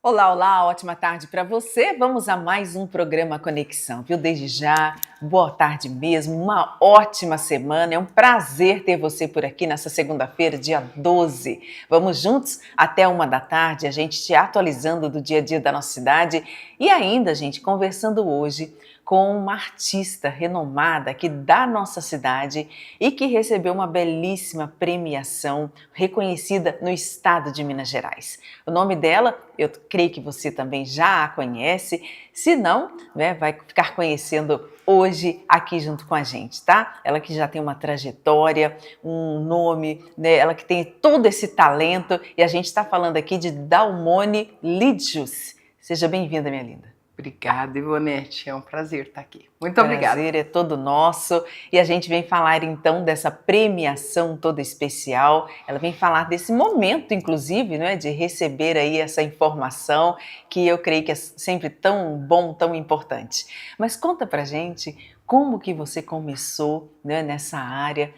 Olá, olá, ótima tarde para você. Vamos a mais um programa Conexão, viu? Desde já, boa tarde mesmo, uma ótima semana. É um prazer ter você por aqui nessa segunda-feira, dia 12. Vamos juntos até 1 da tarde, a gente te atualizando do dia a dia da nossa cidade e ainda, gente, conversando hoje com uma artista renomada aqui da nossa cidade e que recebeu uma belíssima premiação reconhecida no estado de Minas Gerais. O nome dela, eu creio que você também já a conhece, se não, né, vai ficar conhecendo hoje aqui junto com a gente, tá? Ela que já tem uma trajetória, um nome, né, ela que tem todo esse talento e a gente está falando aqui de Dalmone Lidjus. Seja bem-vinda, minha linda. Obrigada, Ivonete. É um prazer estar aqui. Muito obrigada. O prazer é todo nosso. E a gente vem falar então dessa premiação toda especial. Ela vem falar desse momento, inclusive, né, de receber aí essa informação que eu creio que é sempre tão bom, tão importante. Mas conta pra gente como que você começou, né, nessa área,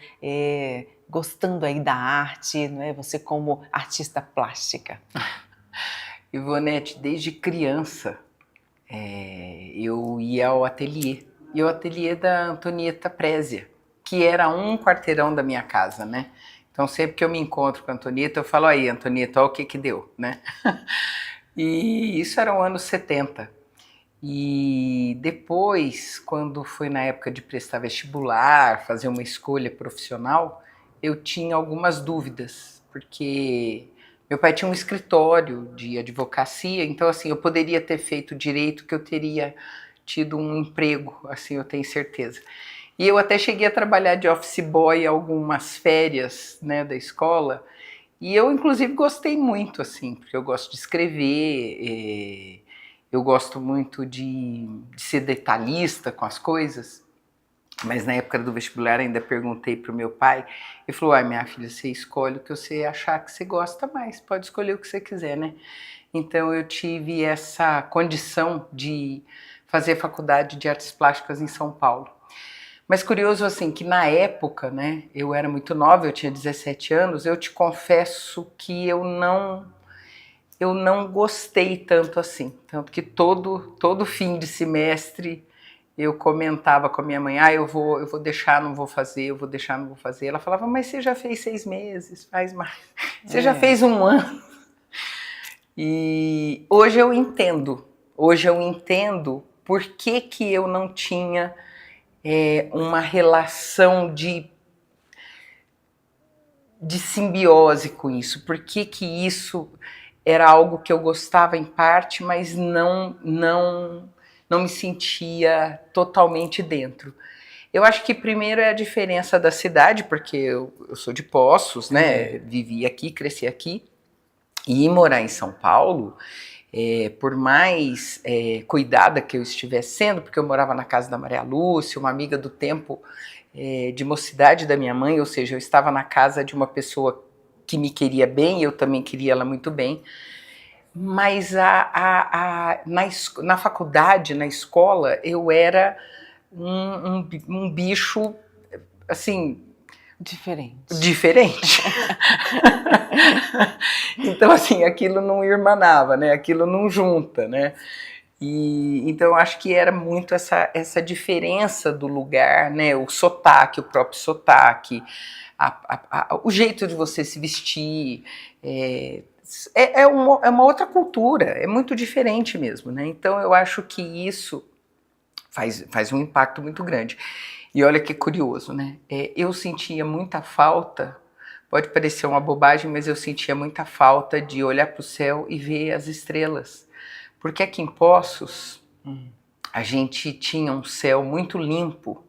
gostando aí da arte, né, você como artista plástica. Ivonete, desde criança, eu ia ao ateliê. E o ateliê da Antonieta Prézia, que era um quarteirão da minha casa, né? Então sempre que eu me encontro com a Antonieta, eu falo, aí, Antonieta, olha o que deu, né? E isso era o ano 70. E depois, quando foi na época de prestar vestibular, fazer uma escolha profissional, eu tinha algumas dúvidas, porque meu pai tinha um escritório de advocacia, então assim, eu poderia ter feito direito que eu teria tido um emprego, assim, eu tenho certeza. E eu até cheguei a trabalhar de office boy algumas férias, né, da escola, e eu inclusive gostei muito, assim, porque eu gosto de escrever, eu gosto muito de ser detalhista com as coisas. Mas na época do vestibular ainda perguntei para o meu pai, ele falou, minha filha, você escolhe o que você achar que você gosta mais, pode escolher o que você quiser, né? Então eu tive essa condição de fazer faculdade de artes plásticas em São Paulo. Mas curioso assim, que na época, né, eu era muito nova, eu tinha 17 anos, eu te confesso que eu não gostei tanto assim, tanto que todo fim de semestre eu comentava com a minha mãe, eu vou deixar, não vou fazer, eu vou deixar, não vou fazer. Ela falava, mas você já fez 6 meses, faz mais. Você já fez 1 ano. E hoje eu entendo por que eu não tinha uma relação de simbiose com isso, por que isso era algo que eu gostava em parte, mas não me sentia totalmente dentro. Eu acho que primeiro é a diferença da cidade, porque eu sou de Poços, né? Vivi aqui, cresci aqui, e morar em São Paulo, por mais cuidada que eu estivesse sendo, porque eu morava na casa da Maria Lúcia, uma amiga do tempo de mocidade da minha mãe, ou seja, eu estava na casa de uma pessoa que me queria bem, eu também queria ela muito bem, mas na faculdade, na escola, eu era um bicho, assim... Diferente. Então, assim, aquilo não irmanava, né? Aquilo não junta, né? E, então, eu acho que era muito essa diferença do lugar, né? O sotaque, o próprio sotaque, o jeito de você se vestir... É uma outra cultura, é muito diferente mesmo, né? Então eu acho que isso faz um impacto muito grande. E olha que curioso, né? Eu sentia muita falta, pode parecer uma bobagem, mas eu sentia muita falta de olhar para o céu e ver as estrelas. Porque aqui em Poços, a gente tinha um céu muito limpo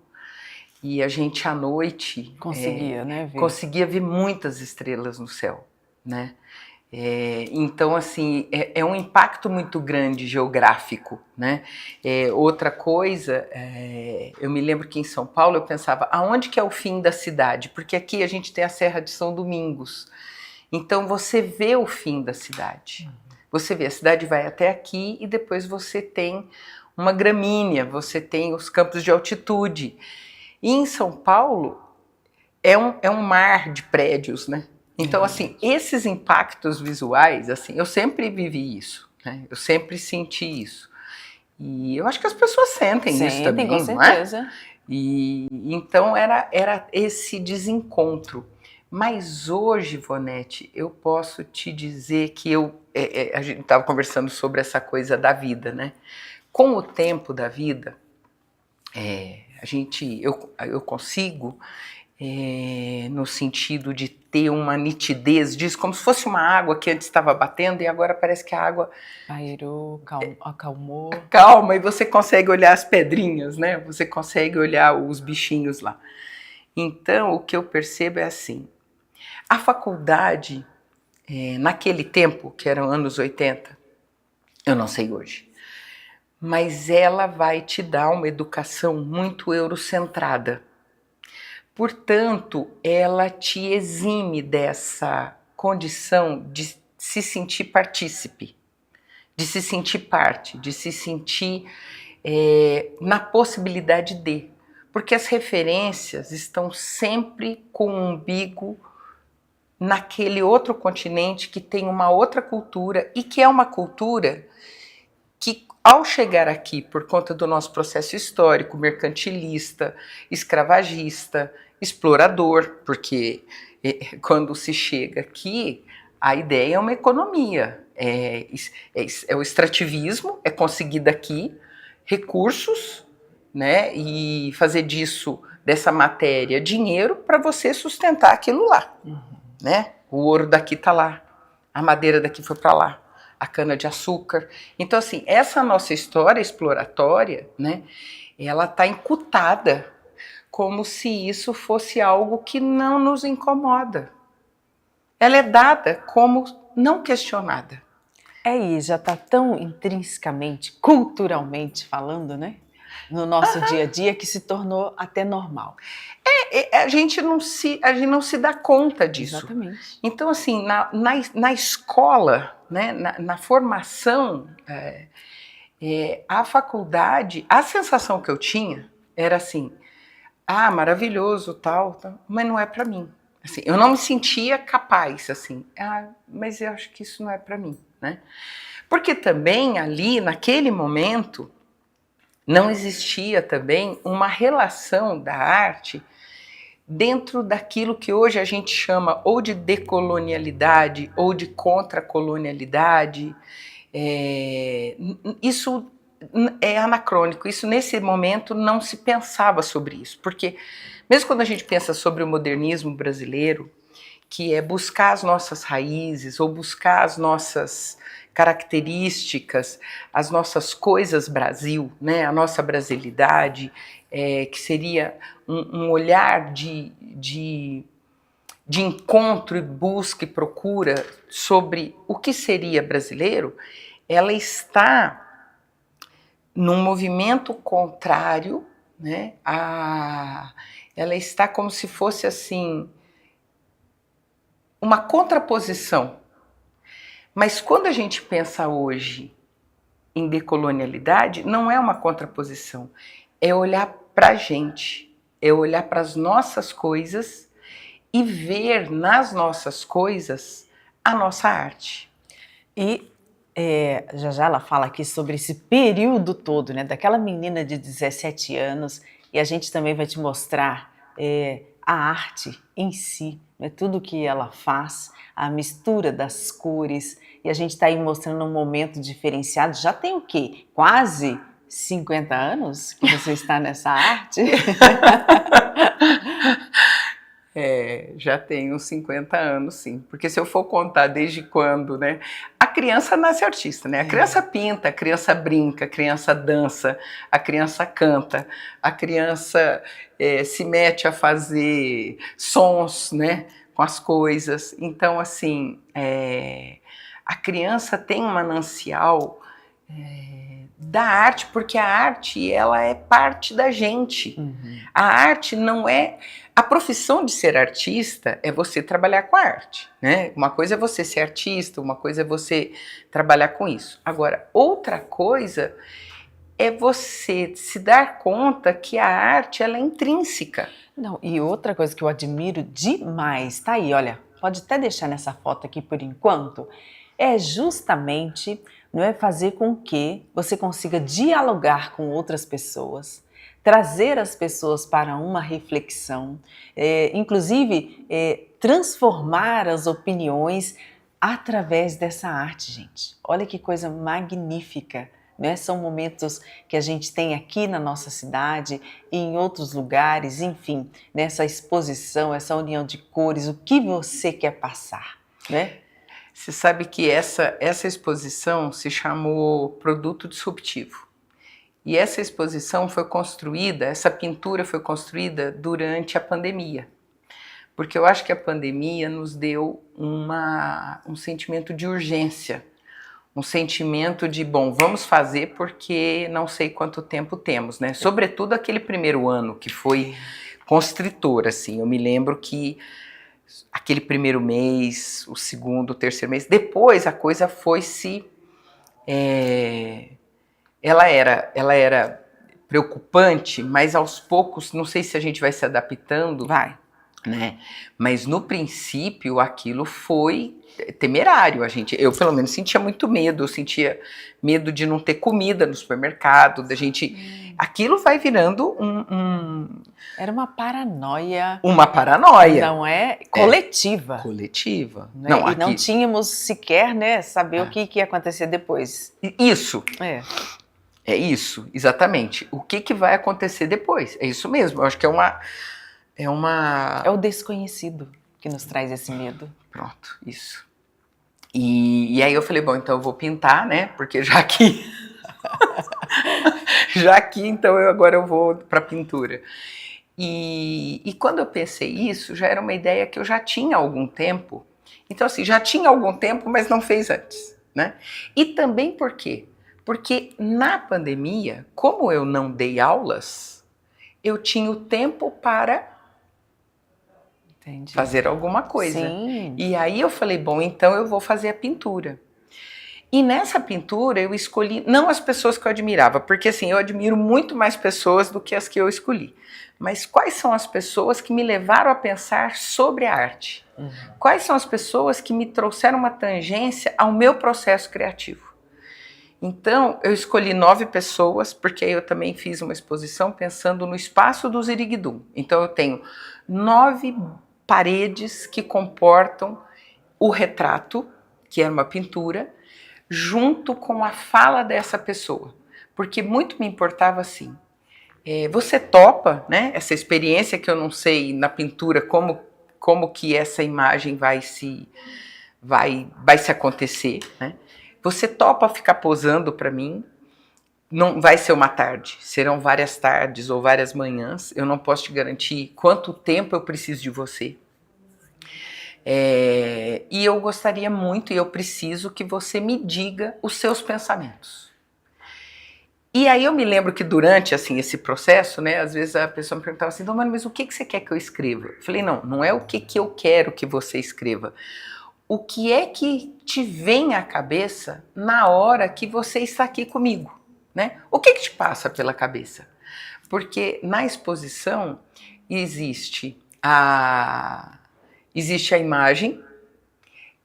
e a gente à noite conseguia ver muitas estrelas no céu, né? Então, assim, é um impacto muito grande geográfico, né? Outra coisa, eu me lembro que em São Paulo eu pensava, aonde que é o fim da cidade? Porque aqui a gente tem a Serra de São Domingos. Então, você vê o fim da cidade. Você vê, a cidade vai até aqui e depois você tem uma gramínea, você tem os campos de altitude. E em São Paulo, é um mar de prédios, né? Então, assim, esses impactos visuais, assim, eu sempre vivi isso. né? Eu sempre senti isso. E eu acho que as pessoas sentem isso também, com certeza. não é? E então era esse desencontro. Mas hoje, Ivonete, eu posso te dizer que a gente estava conversando sobre essa coisa da vida, né? Com o tempo da vida, eu consigo, no sentido de ter uma nitidez disso, como se fosse uma água que antes estava batendo e agora parece que a água pairou, acalmou. Calma, e você consegue olhar as pedrinhas, né? Você consegue olhar os bichinhos lá. Então, o que eu percebo é assim, a faculdade, naquele tempo, que eram anos 80, eu não sei hoje, mas ela vai te dar uma educação muito eurocentrada. Portanto, ela te exime dessa condição de se sentir partícipe, de se sentir parte, de se sentir na possibilidade de. Porque as referências estão sempre com o umbigo naquele outro continente que tem uma outra cultura e que é uma cultura que, ao chegar aqui, por conta do nosso processo histórico, mercantilista, escravagista, explorador, porque quando se chega aqui, a ideia é uma economia, é o extrativismo, é conseguir daqui recursos, né, e fazer dessa matéria, dinheiro para você sustentar aquilo lá, né? O ouro daqui está lá, a madeira daqui foi para lá, a cana de açúcar. Então, assim, essa nossa história exploratória, né, ela está incutada como se isso fosse algo que não nos incomoda. Ela é dada como não questionada. E já está tão intrinsecamente, culturalmente falando, né? No nosso dia a dia, que se tornou até normal. A gente não se dá conta disso. Exatamente. Então, assim, na escola, né, na formação, a faculdade, a sensação que eu tinha era assim, maravilhoso, tal, mas não é para mim. Assim, eu não me sentia capaz, assim, mas eu acho que isso não é para mim, né? Porque também ali, naquele momento, não existia também uma relação da arte dentro daquilo que hoje a gente chama ou de decolonialidade ou de contracolonialidade. Isso é anacrônico, isso nesse momento não se pensava sobre isso, porque mesmo quando a gente pensa sobre o modernismo brasileiro, que é buscar as nossas raízes ou buscar as nossas características, as nossas coisas Brasil, né, a nossa brasilidade, que seria um olhar de encontro e busca e procura sobre o que seria brasileiro, ela está num movimento contrário, né, ela está como se fosse assim uma contraposição. Mas quando a gente pensa hoje em decolonialidade, não é uma contraposição, é olhar para a gente, é olhar para as nossas coisas e ver nas nossas coisas a nossa arte. E já ela fala aqui sobre esse período todo, né, daquela menina de 17 anos, e a gente também vai te mostrar a arte em si, né, tudo que ela faz, a mistura das cores, e a gente está aí mostrando um momento diferenciado. Já tem o quê? Quase 50 anos que você está nessa arte? Já tenho 50 anos, sim. Porque se eu for contar desde quando, né? A criança nasce artista, né? A criança pinta, a criança brinca, a criança dança, a criança canta, a criança se mete a fazer sons, né? Com as coisas. Então, assim, a criança tem um manancial da arte, porque a arte, ela é parte da gente. A arte não é... A profissão de ser artista é você trabalhar com a arte, né? Uma coisa é você ser artista, uma coisa é você trabalhar com isso. Agora, outra coisa é você se dar conta que a arte, ela é intrínseca. Não, e outra coisa que eu admiro demais, tá aí, olha, pode até deixar nessa foto aqui por enquanto, é justamente, não é, fazer com que você consiga dialogar com outras pessoas, trazer as pessoas para uma reflexão, inclusive transformar as opiniões através dessa arte, gente. Olha que coisa magnífica, né? São momentos que a gente tem aqui na nossa cidade e em outros lugares, enfim, nessa exposição, essa união de cores, o que você quer passar, né? Você sabe que essa exposição se chamou Produto Disruptivo. E essa exposição foi construída, essa pintura foi construída durante a pandemia. Porque eu acho que a pandemia nos deu um sentimento de urgência, um sentimento de, bom, vamos fazer porque não sei quanto tempo temos, né? Sobretudo aquele primeiro ano que foi constritor, assim. Eu me lembro que aquele primeiro mês, o segundo, o terceiro mês, depois a coisa foi se... Ela era preocupante, mas aos poucos, não sei se a gente vai se adaptando. Vai. Né? Mas no princípio aquilo foi temerário. Eu pelo menos sentia muito medo. Eu sentia medo de não ter comida no supermercado, da gente. Aquilo vai virando Era uma paranoia. Uma paranoia. Não é? Coletiva. Coletiva. Né? E não tínhamos sequer, né, saber o que ia acontecer depois. Isso. É isso, exatamente. O que vai acontecer depois? É isso mesmo. Eu acho que é o desconhecido que nos traz esse medo. Pronto, isso. E aí eu falei, bom, então eu vou pintar, né? Porque já que então agora eu vou para pintura. E quando eu pensei isso, já era uma ideia que eu já tinha há algum tempo. Então assim, já tinha algum tempo, mas não fez antes, né? E também por quê? Porque na pandemia, como eu não dei aulas, eu tinha o tempo para fazer alguma coisa. Sim. E aí eu falei, bom, então eu vou fazer a pintura. E nessa pintura eu escolhi, não as pessoas que eu admirava, porque assim, eu admiro muito mais pessoas do que as que eu escolhi. Mas quais são as pessoas que me levaram a pensar sobre a arte? Quais são as pessoas que me trouxeram uma tangência ao meu processo criativo? Então, eu escolhi 9 pessoas, porque eu também fiz uma exposição pensando no espaço do Ziriguidum. Então, eu tenho 9 paredes que comportam o retrato, que é uma pintura, junto com a fala dessa pessoa. Porque muito me importava assim, você topa, né, essa experiência que eu não sei na pintura como que essa imagem vai se acontecer, né? Você topa ficar posando para mim? Não vai ser uma tarde, serão várias tardes ou várias manhãs. Eu não posso te garantir quanto tempo eu preciso de você. E eu gostaria muito, e eu preciso que você me diga os seus pensamentos. E aí eu me lembro que durante assim, esse processo, né, às vezes a pessoa me perguntava assim, Domani, mas o que você quer que eu escreva? Eu falei, não é o que eu quero que você escreva. O que é que te vem à cabeça na hora que você está aqui comigo, né? O que te passa pela cabeça? Porque na exposição existe a imagem,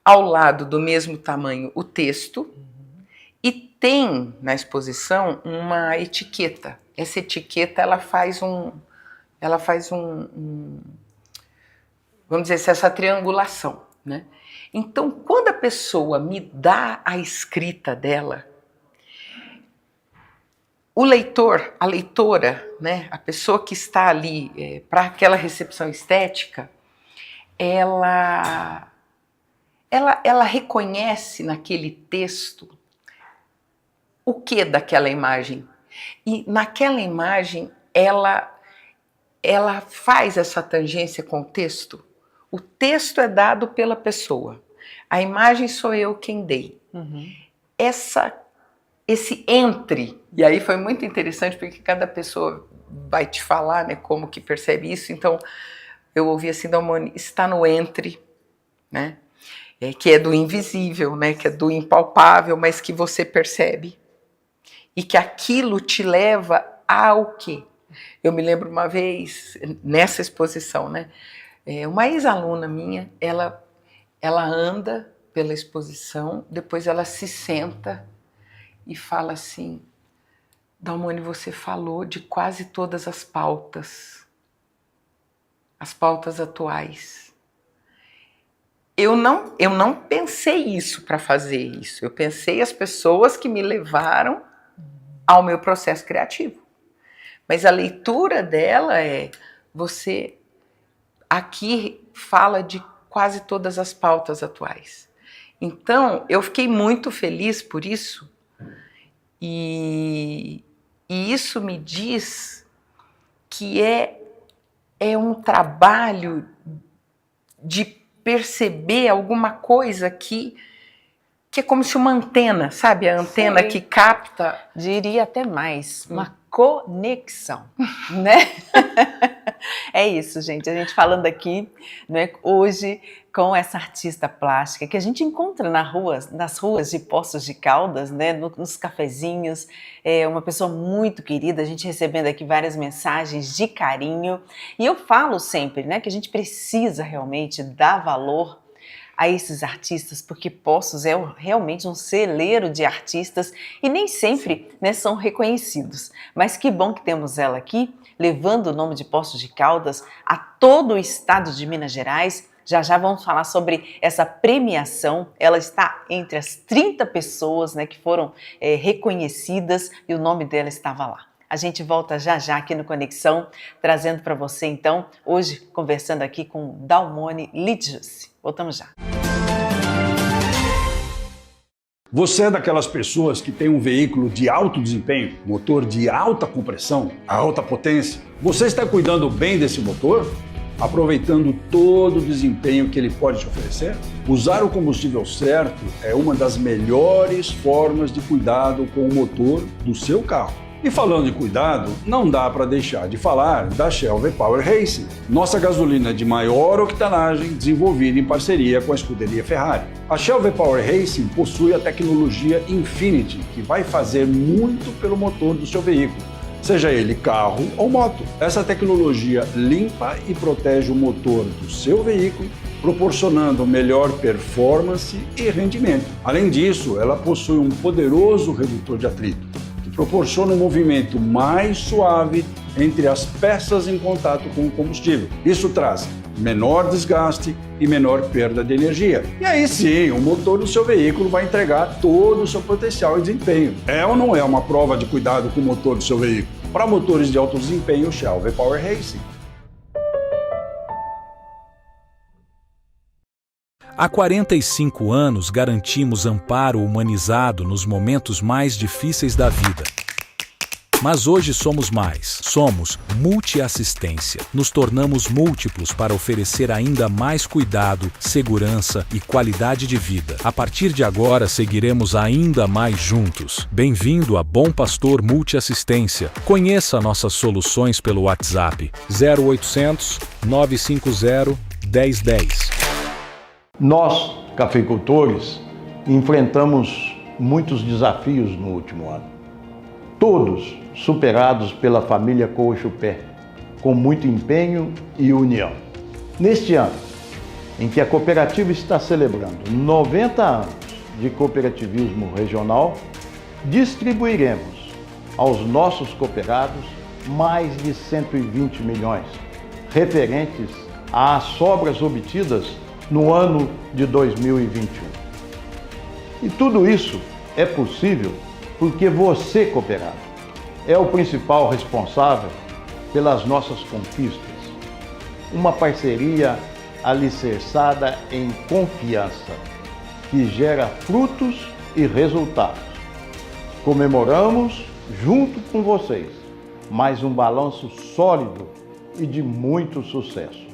ao lado do mesmo tamanho o texto, e tem na exposição uma etiqueta. Essa etiqueta ela faz vamos dizer assim, essa triangulação, né? Então, quando a pessoa me dá a escrita dela, o leitor, a leitora, né, a pessoa que está ali para aquela recepção estética, ela reconhece naquele texto o que daquela imagem. E naquela imagem, ela faz essa tangência com o texto. O texto é dado pela pessoa. A imagem sou eu quem dei. Esse entre, e aí foi muito interessante porque cada pessoa vai te falar, né, como que percebe isso. Então eu ouvi assim, Domani, está no entre, né, que é do invisível, né, que é do impalpável, mas que você percebe. E que aquilo te leva ao quê? Eu me lembro uma vez, nessa exposição, né, uma ex-aluna minha, ela anda pela exposição, depois ela se senta e fala assim: Dalmone, você falou de quase todas as pautas atuais. Eu não pensei isso para fazer isso, eu pensei as pessoas que me levaram ao meu processo criativo. Mas a leitura dela você aqui fala de quase todas as pautas atuais. Então, eu fiquei muito feliz por isso, e isso me diz que é um trabalho de perceber alguma coisa que é como se uma antena, sabe? A antena que capta. Diria até mais, uma conexão, né? É isso, gente. A gente falando aqui, né, hoje com essa artista plástica que a gente encontra nas ruas de Poços de Caldas, né, nos cafezinhos. É uma pessoa muito querida, a gente recebendo aqui várias mensagens de carinho. E eu falo sempre, né, que a gente precisa realmente dar valor a esses artistas, porque Poços é realmente um celeiro de artistas e nem sempre, né, são reconhecidos. Mas que bom que temos ela aqui, levando o nome de Poços de Caldas a todo o estado de Minas Gerais. Já já vamos falar sobre essa premiação. Ela está entre as 30 pessoas, né, que foram reconhecidas e o nome dela estava lá. A gente volta já já aqui no Conexão, trazendo para você, então, hoje, conversando aqui com Dalmone Ligiusi. Voltamos já. Você é daquelas pessoas que tem um veículo de alto desempenho, motor de alta compressão, alta potência. Você está cuidando bem desse motor? Aproveitando todo o desempenho que ele pode te oferecer? Usar o combustível certo é uma das melhores formas de cuidado com o motor do seu carro. E falando de cuidado, não dá para deixar de falar da Shell V-Power Racing, nossa gasolina de maior octanagem desenvolvida em parceria com a escuderia Ferrari. A Shell V-Power Racing possui a tecnologia Infinity, que vai fazer muito pelo motor do seu veículo, seja ele carro ou moto. Essa tecnologia limpa e protege o motor do seu veículo, proporcionando melhor performance e rendimento. Além disso, ela possui um poderoso redutor de atrito, proporciona um movimento mais suave entre as peças em contato com o combustível. Isso traz menor desgaste e menor perda de energia. E aí sim, o motor do seu veículo vai entregar todo o seu potencial e desempenho. É ou não é uma prova de cuidado com o motor do seu veículo? Para motores de alto desempenho, Shell V-Power Racing. Há 45 anos garantimos amparo humanizado nos momentos mais difíceis da vida. Mas hoje somos mais. Somos multiassistência. Nos tornamos múltiplos para oferecer ainda mais cuidado, segurança e qualidade de vida. A partir de agora, seguiremos ainda mais juntos. Bem-vindo a Bom Pastor Multiassistência. Conheça nossas soluções pelo WhatsApp 0800 950 1010. Nós, cafeicultores, enfrentamos muitos desafios no último ano. Todos superados pela família Coxupé, com muito empenho e união. Neste ano, em que a cooperativa está celebrando 90 anos de cooperativismo regional, distribuiremos aos nossos cooperados mais de 120 milhões, referentes às sobras obtidas no ano de 2021. E tudo isso é possível porque você, cooperado, é o principal responsável pelas nossas conquistas. Uma parceria alicerçada em confiança, que gera frutos e resultados. Comemoramos, junto com vocês, mais um balanço sólido e de muito sucesso.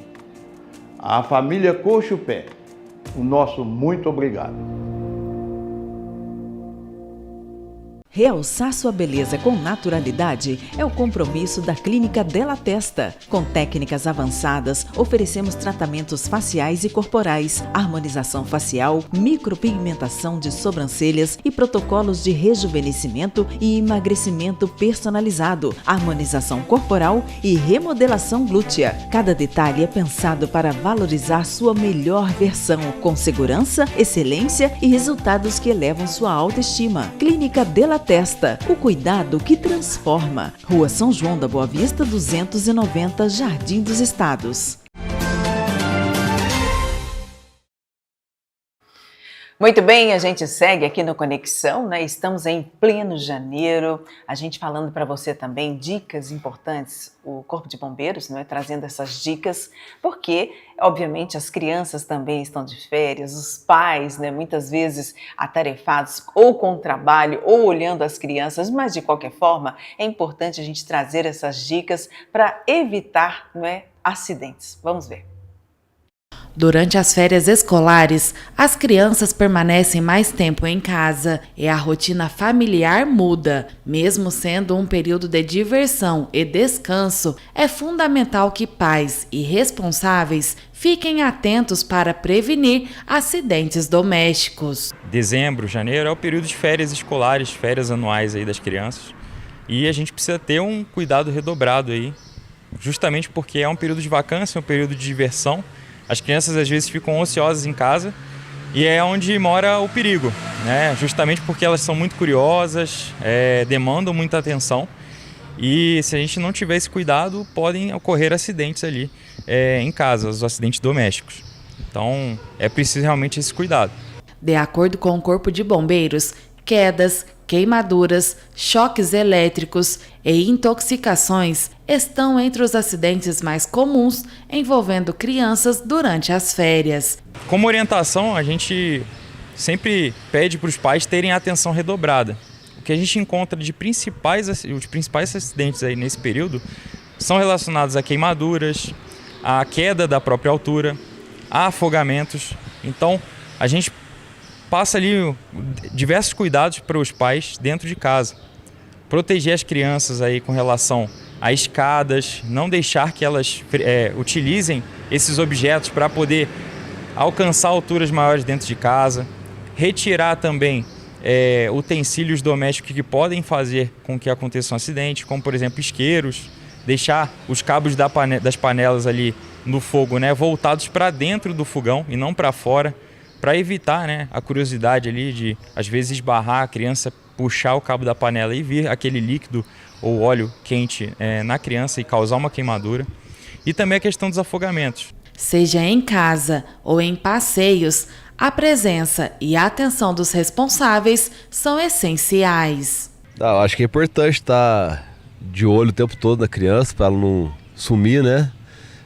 À família Coxupé, o nosso muito obrigado. Realçar sua beleza com naturalidade é o compromisso da Clínica Della Testa. Com técnicas avançadas, oferecemos tratamentos faciais e corporais, harmonização facial, micropigmentação de sobrancelhas e protocolos de rejuvenescimento e emagrecimento personalizado, harmonização corporal e remodelação glútea. Cada detalhe é pensado para valorizar sua melhor versão, com segurança, excelência e resultados que elevam sua autoestima. Clínica Della Testa, o cuidado que transforma. Rua São João da Boa Vista, 290, Jardim dos Estados. Muito bem, a gente segue aqui no Conexão, né? Estamos em pleno janeiro, a gente falando para você também dicas importantes, o Corpo de Bombeiros, né? Trazendo essas dicas, porque, obviamente, as crianças também estão de férias, os pais, né? Muitas vezes atarefados ou com o trabalho ou olhando as crianças, mas de qualquer forma é importante a gente trazer essas dicas para evitar, né, acidentes. Vamos ver. Durante as férias escolares, as crianças permanecem mais tempo em casa e a rotina familiar muda. Mesmo sendo um período de diversão e descanso, é fundamental que pais e responsáveis fiquem atentos para prevenir acidentes domésticos. Dezembro, janeiro é o período de férias escolares, férias anuais aí das crianças. E a gente precisa ter um cuidado redobrado aí, justamente porque é um período de vacância, um período de diversão. As crianças às vezes ficam ociosas em casa e é onde mora o perigo, né? Justamente porque elas são muito curiosas, demandam muita atenção e se a gente não tiver esse cuidado, podem ocorrer acidentes ali em casa, os acidentes domésticos. Então é preciso realmente esse cuidado. De acordo com o Corpo de Bombeiros, quedas, queimaduras, choques elétricos e intoxicações estão entre os acidentes mais comuns envolvendo crianças durante as férias. Como orientação, a gente sempre pede para os pais terem atenção redobrada. O que a gente encontra os principais acidentes aí nesse período são relacionados a queimaduras, a queda da própria altura, a afogamentos. Então, a gente passa ali diversos cuidados para os pais dentro de casa. Proteger as crianças aí com relação a escadas, não deixar que elas utilizem esses objetos para poder alcançar alturas maiores dentro de casa. Retirar também utensílios domésticos que podem fazer com que aconteça um acidente, como por exemplo isqueiros, deixar os cabos das panelas ali no fogo, né, voltados para dentro do fogão e não para fora, para evitar, né, a curiosidade ali de, às vezes, esbarrar a criança, puxar o cabo da panela e vir aquele líquido ou óleo quente na criança e causar uma queimadura. E também a questão dos afogamentos. Seja em casa ou em passeios, a presença e a atenção dos responsáveis são essenciais. Eu acho que é importante estar de olho o tempo todo na criança para ela não sumir, né?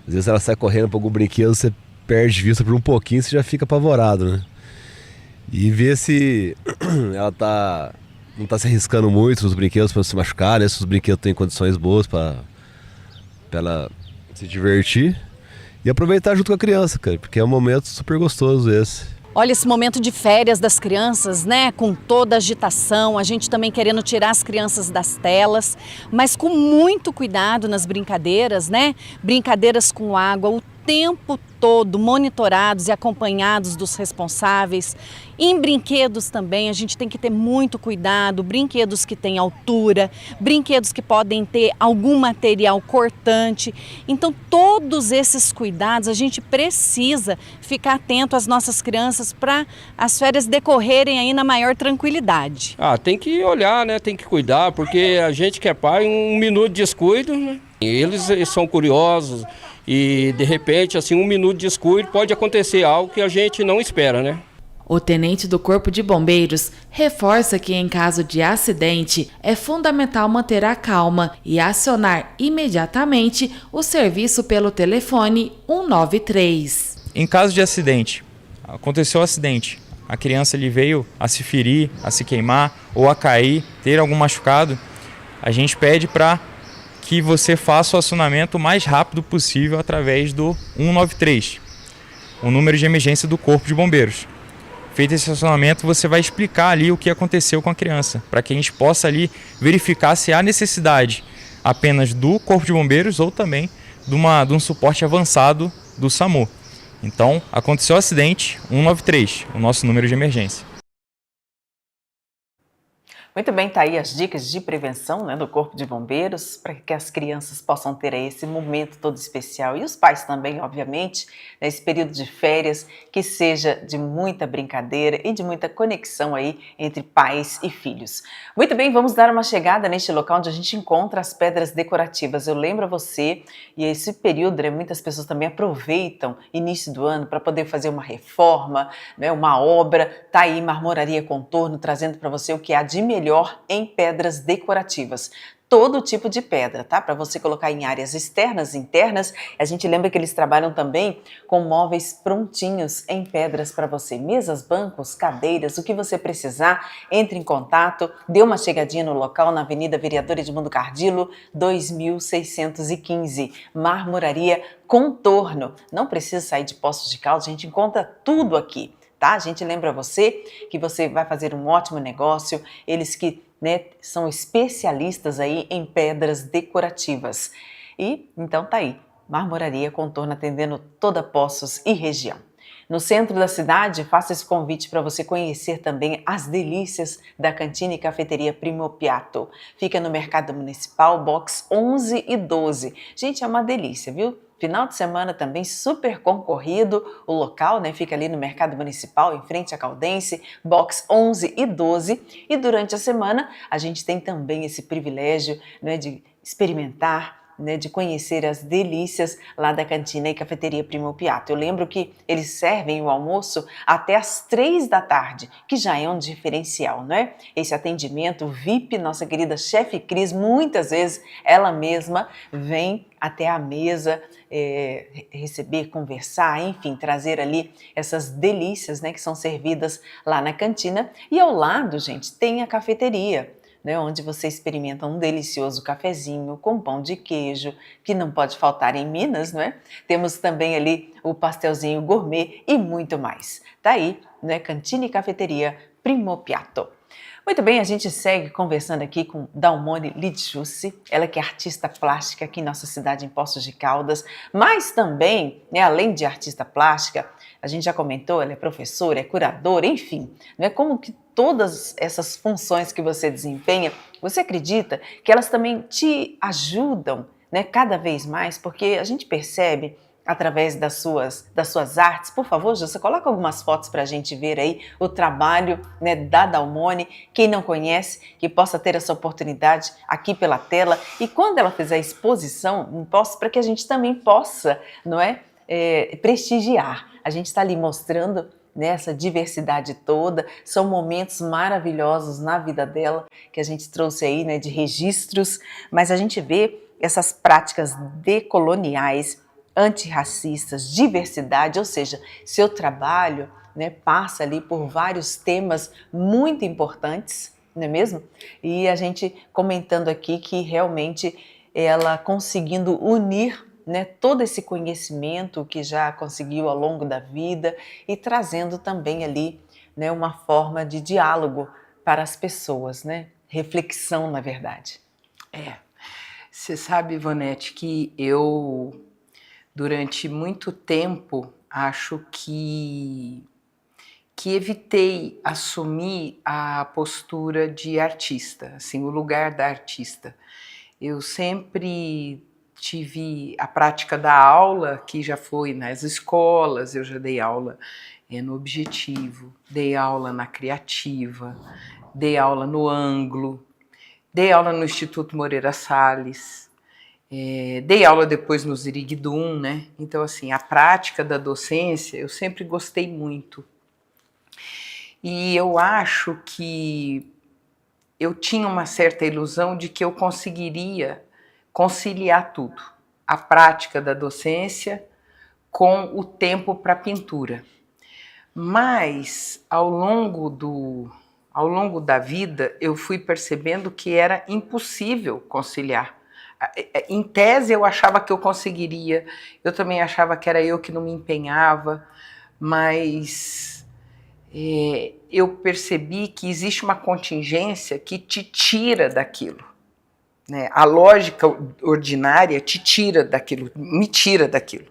Às vezes ela sai correndo para algum brinquedo, você perde vista por um pouquinho, você já fica apavorado, né? E ver se ela não está se arriscando muito nos brinquedos para não se machucar, né? Se os brinquedos têm condições boas para ela se divertir e aproveitar junto com a criança, cara, porque é um momento super gostoso esse. Olha, esse momento de férias das crianças, né, com toda a agitação, a gente também querendo tirar as crianças das telas, mas com muito cuidado nas brincadeiras, né? Brincadeiras com água, o tempo todo monitorados e acompanhados dos responsáveis. Em brinquedos também a gente tem que ter muito cuidado, brinquedos que têm altura, brinquedos que podem ter algum material cortante. Então todos esses cuidados a gente precisa ficar atento às nossas crianças para as férias decorrerem aí na maior tranquilidade. Tem que olhar, né? Tem que cuidar, porque a gente que é pai, um minuto de descuido, né? Eles são curiosos e de repente, assim, um minuto de descuido pode acontecer algo que a gente não espera, né? O tenente do Corpo de Bombeiros reforça que em caso de acidente é fundamental manter a calma e acionar imediatamente o serviço pelo telefone 193. Em caso de acidente, aconteceu um acidente, a criança ali veio a se ferir, a se queimar ou a cair, ter algum machucado, a gente pede para que você faça o acionamento o mais rápido possível através do 193, o número de emergência do Corpo de Bombeiros. Feito esse acionamento, você vai explicar ali o que aconteceu com a criança, para que a gente possa ali verificar se há necessidade apenas do Corpo de Bombeiros ou também de um suporte avançado do SAMU. Então, aconteceu o acidente, 193, o nosso número de emergência. Muito bem, tá aí as dicas de prevenção, né, do Corpo de Bombeiros, para que as crianças possam ter aí esse momento todo especial. E os pais também, obviamente, nesse período de férias, que seja de muita brincadeira e de muita conexão aí entre pais e filhos. Muito bem, vamos dar uma chegada neste local onde a gente encontra as pedras decorativas. Eu lembro a você, e esse período, né, muitas pessoas também aproveitam início do ano para poder fazer uma reforma, né, uma obra. Tá aí Marmoraria Contorno trazendo para você o que há de melhor em pedras decorativas. Todo tipo de pedra, tá? Para você colocar em áreas externas e internas. A gente lembra que eles trabalham também com móveis prontinhos em pedras para você. Mesas, bancos, cadeiras, o que você precisar, entre em contato, dê uma chegadinha no local na Avenida Vereador Edmundo Cardillo, 2615, Marmoraria Contorno. Não precisa sair de Poços de Caldas, a gente encontra tudo aqui. Tá? A gente lembra você que você vai fazer um ótimo negócio, eles que, né, são especialistas aí em pedras decorativas. E então tá aí, Marmoraria Contorno atendendo toda Poços e região. No centro da cidade, faço esse convite para você conhecer também as delícias da Cantina e Cafeteria Primo Piatto. Fica no Mercado Municipal, box 11 e 12. Gente, é uma delícia, viu? Final de semana também super concorrido, o local, né, fica ali no Mercado Municipal, em frente à Caldense, box 11 e 12, e durante a semana a gente tem também esse privilégio, né, de experimentar, né, de conhecer as delícias lá da Cantina e Cafeteria Primo Piatto. Eu lembro que eles servem o almoço até às 3 da tarde, que já é um diferencial, né? Esse atendimento VIP, nossa querida chefe Cris, muitas vezes ela mesma vem até a mesa receber, conversar, enfim, trazer ali essas delícias, né, que são servidas lá na cantina. E ao lado, gente, tem a cafeteria, né, onde você experimenta um delicioso cafezinho com pão de queijo, que não pode faltar em Minas, não é? Temos também ali o pastelzinho gourmet e muito mais. Tá aí, né, Cantina e Cafeteria Primo Piatto. Muito bem, a gente segue conversando aqui com Dalmone Lidschusse, ela que é artista plástica aqui em nossa cidade, em Poços de Caldas, mas também, né, além de artista plástica, a gente já comentou, ela é professora, é curadora, enfim, né, como que todas essas funções que você desempenha, você acredita que elas também te ajudam, né, cada vez mais, porque a gente percebe através das suas artes. Por favor, você coloca algumas fotos para a gente ver aí o trabalho, né, da Dalmone. Quem não conhece, que possa ter essa oportunidade aqui pela tela. E quando ela fizer a exposição, para que a gente também possa, não é, prestigiar. A gente está ali mostrando, né, essa diversidade toda. São momentos maravilhosos na vida dela que a gente trouxe aí, né, de registros. Mas a gente vê essas práticas decoloniais, antirracistas, diversidade, ou seja, seu trabalho, né, passa ali por vários temas muito importantes, não é mesmo? E a gente comentando aqui que realmente ela conseguindo unir, né, todo esse conhecimento que já conseguiu ao longo da vida e trazendo também ali, né, uma forma de diálogo para as pessoas, né? Reflexão, na verdade. Você sabe, Ivonete, que eu durante muito tempo, acho que evitei assumir a postura de artista, assim, o lugar da artista. Eu sempre tive a prática da aula, que já foi nas escolas, eu já dei aula no Objetivo, dei aula na Criativa, dei aula no Ângulo, dei aula no Instituto Moreira Salles, dei aula depois no Ziriguidum, né? Então, assim, a prática da docência eu sempre gostei muito. E eu acho que eu tinha uma certa ilusão de que eu conseguiria conciliar tudo. A prática da docência com o tempo para pintura. Mas, ao longo da vida, eu fui percebendo que era impossível conciliar. Em tese eu achava que eu conseguiria, eu também achava que era eu que não me empenhava, mas eu percebi que existe uma contingência que te tira daquilo, né? A lógica ordinária te tira daquilo, me tira daquilo.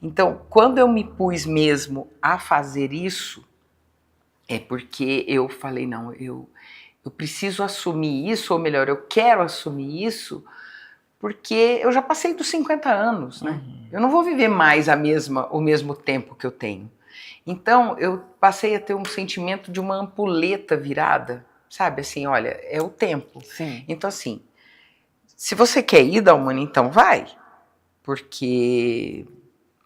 Então, quando eu me pus mesmo a fazer isso, é porque eu falei, não, eu preciso assumir isso, ou melhor, eu quero assumir isso, porque eu já passei dos 50 anos, né? Eu não vou viver mais o mesmo tempo que eu tenho. Então, eu passei a ter um sentimento de uma ampulheta virada, sabe? Assim, olha, é o tempo. Sim. Então, assim, se você quer ir, Dalmani, então vai, porque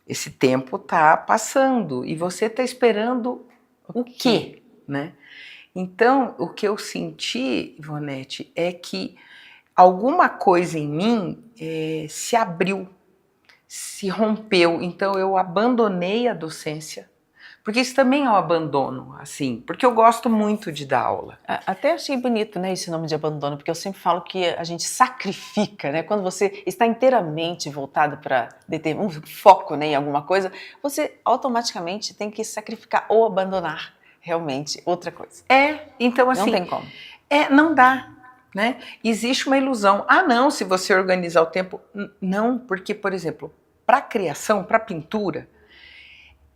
esse tempo tá passando e você tá esperando o quê, né? Então, o que eu senti, Ivonete, é que alguma coisa em mim se abriu, se rompeu. Então, eu abandonei a docência, porque isso também é um abandono, assim, porque eu gosto muito de dar aula. Até achei bonito, né, esse nome de abandono, porque eu sempre falo que a gente sacrifica, né, quando você está inteiramente voltado para um foco, né, em alguma coisa, você automaticamente tem que sacrificar ou abandonar realmente outra coisa. Então assim... Não tem como. Não dá, né? Existe uma ilusão. Não, se você organizar o tempo... Não, porque, por exemplo, para a criação, para a pintura,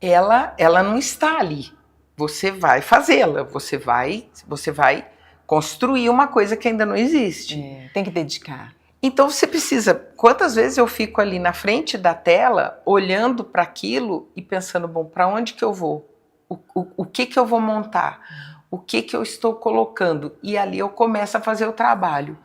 ela não está ali. Você vai fazê-la, você vai construir uma coisa que ainda não existe. Tem que dedicar. Então você precisa... Quantas vezes eu fico ali na frente da tela, olhando para aquilo e pensando, bom, para onde que eu vou? O que eu vou montar? O que eu estou colocando? E ali eu começo a fazer o trabalho.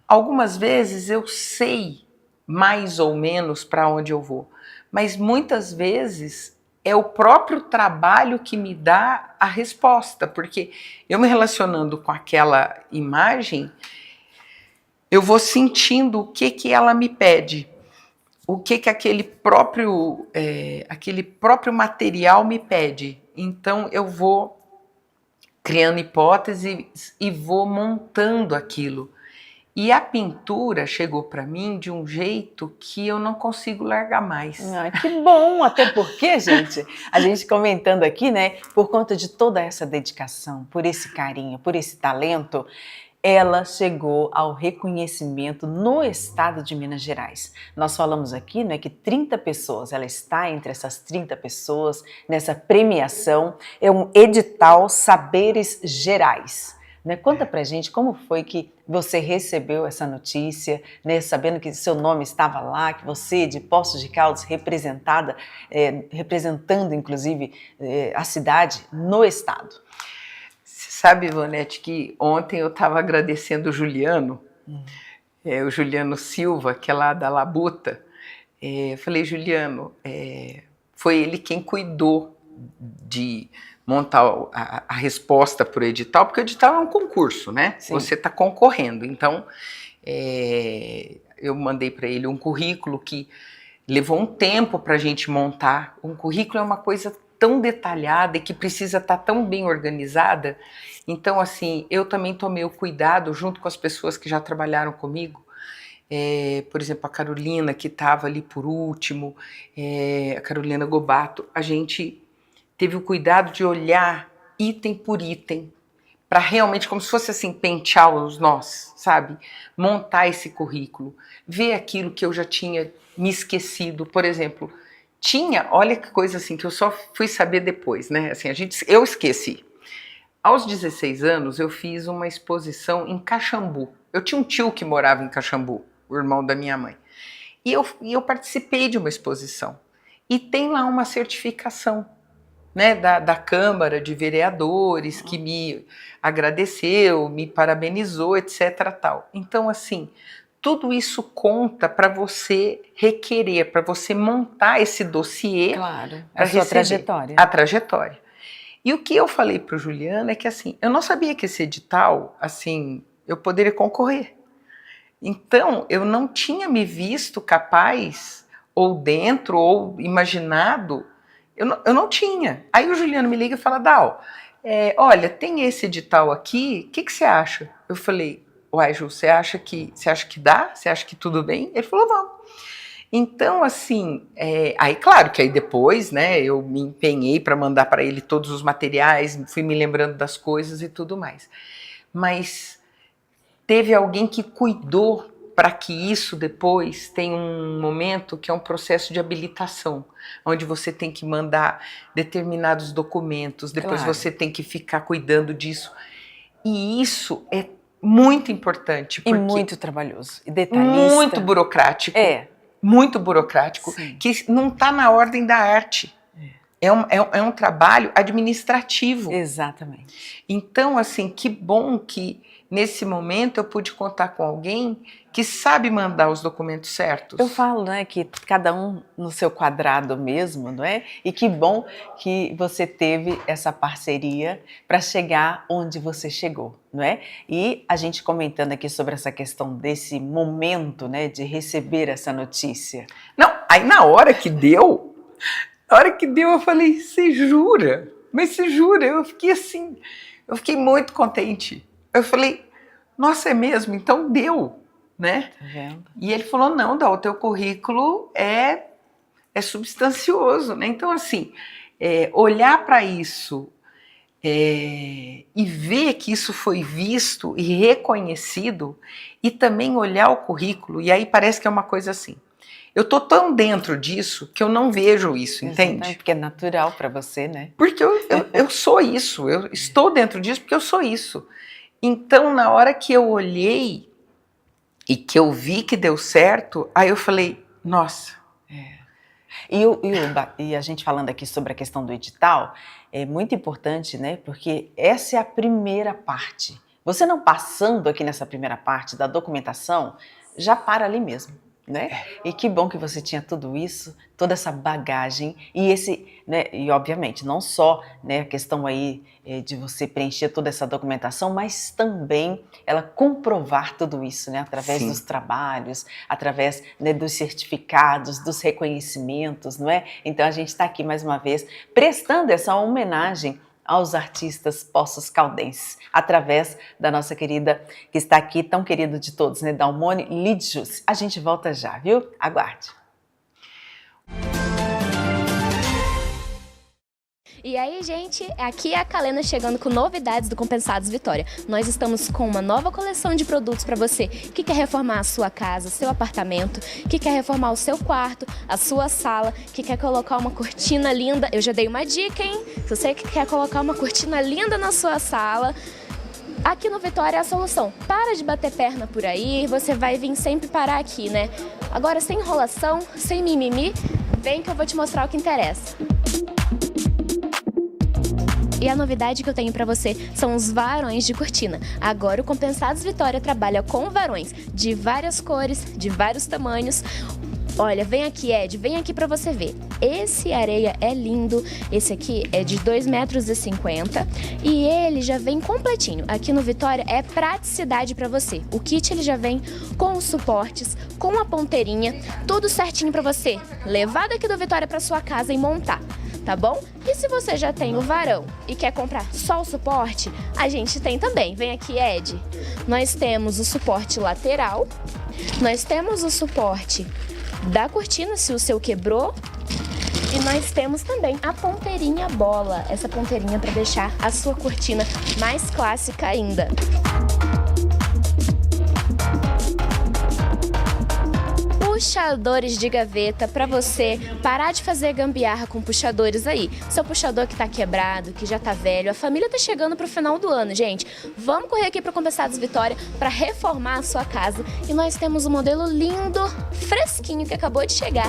Algumas vezes eu sei mais ou menos para onde eu vou, mas muitas vezes é o próprio trabalho que me dá a resposta, porque eu me relacionando com aquela imagem, eu vou sentindo o que ela me pede, o que aquele próprio material me pede. Então eu vou criando hipóteses e vou montando aquilo. E a pintura chegou para mim de um jeito que eu não consigo largar mais. Que bom! Até porque, gente, a gente comentando aqui, né, por conta de toda essa dedicação, por esse carinho, por esse talento, ela chegou ao reconhecimento no estado de Minas Gerais. Nós falamos aqui, né, que 30 pessoas, ela está entre essas 30 pessoas nessa premiação, é um edital Saberes Gerais. Né? Conta pra gente como foi que você recebeu essa notícia, né, sabendo que seu nome estava lá, que você, de Poços de Caldas, representando inclusive a cidade no estado. Sabe, Ivonete, que ontem eu estava agradecendo o Juliano, o Juliano Silva, que é lá da Labuta. Eu falei, Juliano, foi ele quem cuidou de montar a resposta para o edital, porque o edital é um concurso, né? Sim. Você está concorrendo. Então, eu mandei para ele um currículo que levou um tempo para a gente montar. Um currículo é uma coisa tão detalhada e que precisa estar tão bem organizada. Então, assim, eu também tomei o cuidado, junto com as pessoas que já trabalharam comigo, por exemplo, a Carolina, que estava ali por último, a Carolina Gobato, a gente teve o cuidado de olhar item por item, para realmente, como se fosse assim, pentear os nós, sabe? Montar esse currículo, ver aquilo que eu já tinha me esquecido. Por exemplo, olha que coisa assim, que eu só fui saber depois, né? Assim, eu esqueci. Aos 16 anos, eu fiz uma exposição em Caxambu. Eu tinha um tio que morava em Caxambu, o irmão da minha mãe. E eu participei de uma exposição. E tem lá uma certificação, né, da Câmara de Vereadores, que me agradeceu, me parabenizou, etc. Tal. Então, assim, tudo isso conta para você requerer, para você montar esse dossiê. Claro, a sua trajetória. A trajetória. E o que eu falei para o Juliano é que, assim, eu não sabia que esse edital, assim, eu poderia concorrer. Então, eu não tinha me visto capaz, ou dentro, ou imaginado, eu não tinha. Aí o Juliano me liga e fala, Dal, olha, tem esse edital aqui, o que você acha? Eu falei, uai, Ju, você acha que dá? Você acha que tudo bem? Ele falou, vamos. Então, assim, aí claro que aí depois, né, eu me empenhei para mandar para ele todos os materiais, fui me lembrando das coisas e tudo mais. Mas teve alguém que cuidou para que isso depois tenha um momento que é um processo de habilitação, onde você tem que mandar determinados documentos, depois você tem que ficar cuidando disso. E isso é muito importante. E muito trabalhoso. E detalhista. Muito burocrático. Muito burocrático, sim, que não está na ordem da arte. É um trabalho administrativo. Exatamente. Então, assim, que bom que nesse momento eu pude contar com alguém que sabe mandar os documentos certos. Eu falo, né, que cada um no seu quadrado mesmo, não é? E que bom que você teve essa parceria para chegar onde você chegou, não é? E a gente comentando aqui sobre essa questão desse momento, né, de receber essa notícia. Não, aí na hora que deu, eu falei, você jura? Mas você jura? Eu fiquei assim, eu fiquei muito contente. Eu falei, nossa, é mesmo? Então deu, né? Tá vendo? E ele falou, não, Dá, o teu currículo é substancioso, né? Então, assim, olhar para isso e ver que isso foi visto e reconhecido, e também olhar o currículo, e aí parece que é uma coisa assim. Eu tô tão dentro disso que eu não vejo isso, entende? Porque é natural para você, né? Porque eu sou isso, eu estou dentro disso porque eu sou isso. Então, na hora que eu olhei e que eu vi que deu certo, aí eu falei, nossa. E a gente falando aqui sobre a questão do edital, é muito importante, né? Porque essa é a primeira parte. Você não passando aqui nessa primeira parte da documentação, já para ali mesmo, né? E que bom que você tinha tudo isso, toda essa bagagem e né? E obviamente não só, né, a questão aí de você preencher toda essa documentação, mas também ela comprovar tudo isso, né, através Sim. dos trabalhos, através, né, dos certificados, dos reconhecimentos, não é? Então a gente está aqui mais uma vez prestando essa homenagem aos artistas poços caldenses, através da nossa querida, que está aqui, tão querido de todos, né, Dalmone Lidjus. A gente volta já, viu? Aguarde. E aí, gente, aqui é a Kalena chegando com novidades do Compensados Vitória. Nós estamos com uma nova coleção de produtos para você que quer reformar a sua casa, seu apartamento, que quer reformar o seu quarto, a sua sala, que quer colocar uma cortina linda. Eu já dei uma dica, hein? Se você quer colocar uma cortina linda na sua sala, aqui no Vitória é a solução. Para de bater perna por aí, você vai vir sempre parar aqui, né? Agora, sem enrolação, sem mimimi, vem que eu vou te mostrar o que interessa. E a novidade que eu tenho pra você são os varões de cortina. Agora o Compensados Vitória trabalha com varões de várias cores, de vários tamanhos. Olha, vem aqui, Ed, vem aqui pra você ver. Esse areia é lindo, esse aqui é de 2,50 metros e ele já vem completinho. Aqui no Vitória é praticidade pra você. O kit ele já vem com os suportes, com a ponteirinha, tudo certinho pra você levar daqui do Vitória pra sua casa e montar. Tá bom? E se você já tem o varão e quer comprar só o suporte, a gente tem também. Vem aqui, Ed. Nós temos o suporte lateral, nós temos o suporte da cortina, se o seu quebrou, e nós temos também a ponteirinha bola, essa ponteirinha para deixar a sua cortina mais clássica ainda. Puxadores de gaveta para você parar de fazer gambiarra com puxadores aí. Seu puxador que tá quebrado, que já tá velho, a família tá chegando pro final do ano, gente. Vamos correr aqui pro Compensados Vitória para reformar a sua casa. E nós temos um modelo lindo, fresquinho, que acabou de chegar.